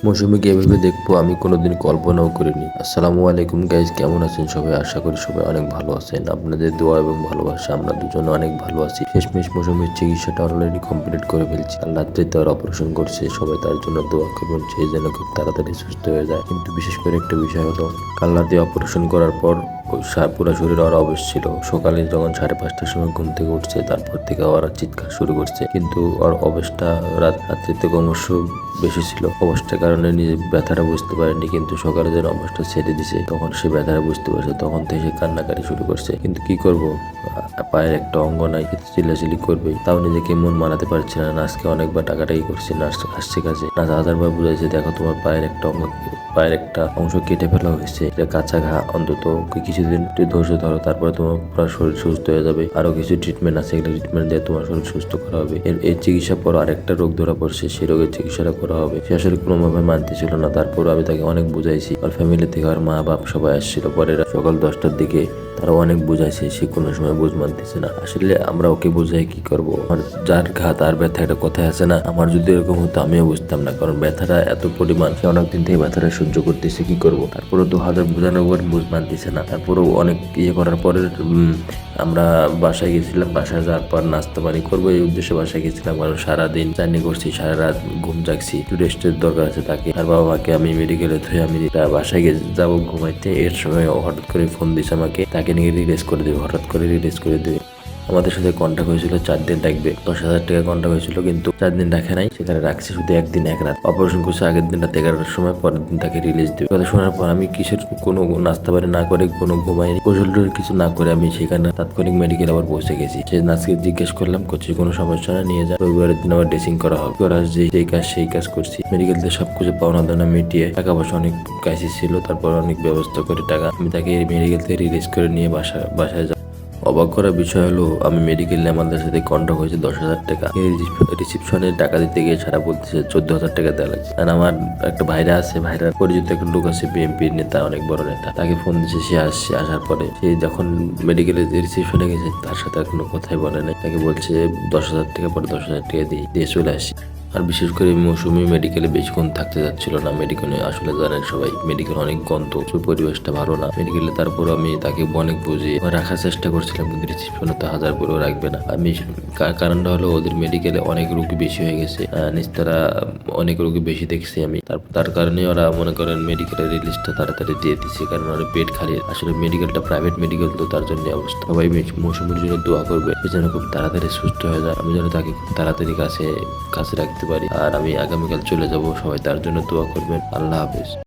মৌসুমীকে এভাবে দেখবো আমি কোনোদিন কল্পনাও করিনি। আসসালামু আলাইকুম গাইজ, কেমন আছেন সবাই? আশা করি সবাই অনেক ভালো আছেন। আপনাদের দোয়া এবং ভালোবাসা আমরা দুজনে অনেক ভালো আছি। শেষমেশ মৌসুমীর চিকিৎসাটা অলরেডি কমপ্লিট করে ফেলছি। আর রাত্রে তার অপারেশন করছে, সবাই তার জন্য দোয়া করবেন, সে যেন খুব তাড়াতাড়ি সুস্থ হয়ে যায়। কিন্তু বিশেষ করে একটা বিষয় হলো, কাল রাতে অপারেশন করার পর পুরো শরীর ওর অবশ ছিল। সকালে যখন 5:30টার সময় ঘুম থেকে উঠছে, তারপর থেকে ওরা চিৎকার শুরু করছে। কিন্তু ওর অবস্থা রাত্রিতে ক্রমশ বেশি ছিল। অবস্থার কারণে নিজে ব্যথাটা বুঝতে পারেনি, কিন্তু সকালে যখন অবস্থা ছেড়ে দিছে তখন সে ব্যথাটা বুঝতে পারছে। তখন থেকে সে কান্নাকাটি শুরু করছে। কিন্তু কি করব, পায়ের একটা অঙ্গ নাই, চিল্লাচিল্লি করবেই। তাও নিজেকে মন মানাতে পারছে না। নার্সকে অনেকবার টাকাটাকি করছে, নার্স আসছে কাছে। নার্স হাজারবার বুঝাইছে, দেখো তোমার পায়ের একটা অংশ কেটে ফেলা হয়েছে, এটা কাঁচা ঘা, অন্তত কিছুদিন একটু ধৈর্য ধরো, তারপরে তোমার পুরো শরীর সুস্থ হয়ে যাবে। আরো কিছু ট্রিটমেন্ট আছে, এগুলো ট্রিটমেন্ট দিয়ে তোমার শরীর সুস্থ করা হবে। এর চিকিৎসার পর আরেকটা রোগ ধরা পড়ছে, সেই রোগের চিকিৎসাটা করা হবে। সে আসলে কোনোভাবে মানতে ছিল না। তারপর আমি তাকে অনেক বুঝাইছি। আর ফ্যামিলি থেকে আর মা বাপ সবাই আসছিল। পরে সকাল 10টার দিকে তারা অনেক বুঝাইছে, সে কোনো সময় বুঝ মানতেছে না। আসলে আমরা ওকে বুঝাই কি করব, আর যার ঘা তার ব্যথা, একটা কথাই আছে না? আমার যদি এরকম হতো আমিও বুঝতাম না, কারণ ব্যথাটা এত পরিমাণ। সে অনেকদিন থেকে ব্যথাটা সহ্য করতেছে, কি করব। তারপরে তো হাজার বোঝানোর পর বুঝ মানতেছে না। তারপরেও অনেক করার পরে আমরা বাসায় গেছিলাম। বাসায় যাওয়ার পর নাস্তা পানি করবো এই উদ্দেশ্যে বাসায় গেছিলাম, কারণ সারাদিন জার্নি করছি, সারা রাত ঘুম জাগছি, একটু রেস্টের দরকার আছে তাকে। আর বাবাকে আমি মেডিকেলে ধুয়ে আমি বাসায় যাবো ঘুমাইতে। এর সময় হঠাৎ করে ফোন দিছে আমাকে, তাকে নিয়ে রিলিজ করে দেবে। হঠাৎ করে রিলিজ করে দেবে। আমাদের সাথে কন্ট্যাক্ট হয়েছিল 4 দিন রাখবে, 10,000 টাকা কন্ট্যাক্ট হয়েছিল, কিন্তু 4 দিন রাখে নাই। সেখানে রাখছে শুধু 1 দিন 1 রাত। অপারেশন করছে আগের দিন রাত 11টার সময়, পরের দিন তাকে রিলিজ দেবে। কথা শোনার পর আমি কিসের কোনো নাস্তা পানি না করে, কোনো ঘুমাইনি, গোসল কিছু না করে আমি সেখানে তাৎক্ষণিক মেডিকেল আবার পৌঁছে গেছি। সে নার্সকে জিজ্ঞেস করলাম, করছি কোনো সমস্যা না, নিয়ে যা, রবিবারের দিন আবার ড্রেসিং করা হবে। করা যেই কাজ সেই কাজ করছি। মেডিকেল থেকে সবকিছু পাওনা দানা মিটিয়ে, টাকা পয়সা অনেক ক্রাইসিস ছিল, তারপর অনেক ব্যবস্থা করে টাকা আমি তাকে মেডিকেল থেকে রিলিজ করে নিয়ে বাসায় অবাক করার বিষয় হলো, আমি মেডিকেলে আমাদের সাথে কন্ট্যাক্ট হয়েছে 10,000 টাকা। রিসিপশনে টাকা দিতে গিয়ে সারা বলতেছে 14,000 টাকা দেওয়া লাগছে। আর আমার একটা ভাইরা আছে, ভাইরার পরিচিত একটা লোক আছে, বিএনপির নেতা, অনেক বড় নেতা। তাকে ফোন দিচ্ছে, সে আসছে। আসার পরে সে যখন মেডিকেলের রিসিপশনে গেছে, তার সাথে আর কোনো কথাই বলে নাই। তাকে বলছে 10,000 টাকা, পরে 10,000 টাকা দিয়ে চলে আসি। আর বিশেষ করে মৌসুমী মেডিকেলে বেশিক্ষণ থাকতে যাচ্ছিল না। মেডিকেলে আসলে জানেন সবাই, মেডিকেল অনেক গন্ধ, পরিবেশটা ভালো না মেডিকেলে। তারপর আমি তাকে অনেক বুঝিয়ে রাখার চেষ্টা করছিলাম, কিন্তু রিসিপশনে তো 1000 করেও রাখবে না। আমি কারণটা হলো, ওদের মেডিকেলে অনেক রোগী বেশি হয়ে গেছে, নিস্তারা অনেক রোগী বেশি দেখছি আমি। তার কারণে ওরা মনে করেন মেডিকেলের রিলিজটা তাড়াতাড়ি দিয়ে দিচ্ছে, কারণ ওরা বেড খালি। আসলে মেডিকেলটা প্রাইভেট মেডিকেল, তো তার জন্য অবস্থা। সবাই মৌসুমীর জন্য দোয়া করবে, সে যেন খুব তাড়াতাড়ি সুস্থ হয়ে যায়। আমি যেন তাকে খুব তাড়াতাড়ি কাছে রাখতে পারি। আর আমি আগামীকাল চলে যাব, সবাই তার জন্য দোয়া করবেন। আল্লাহ হাফেজ।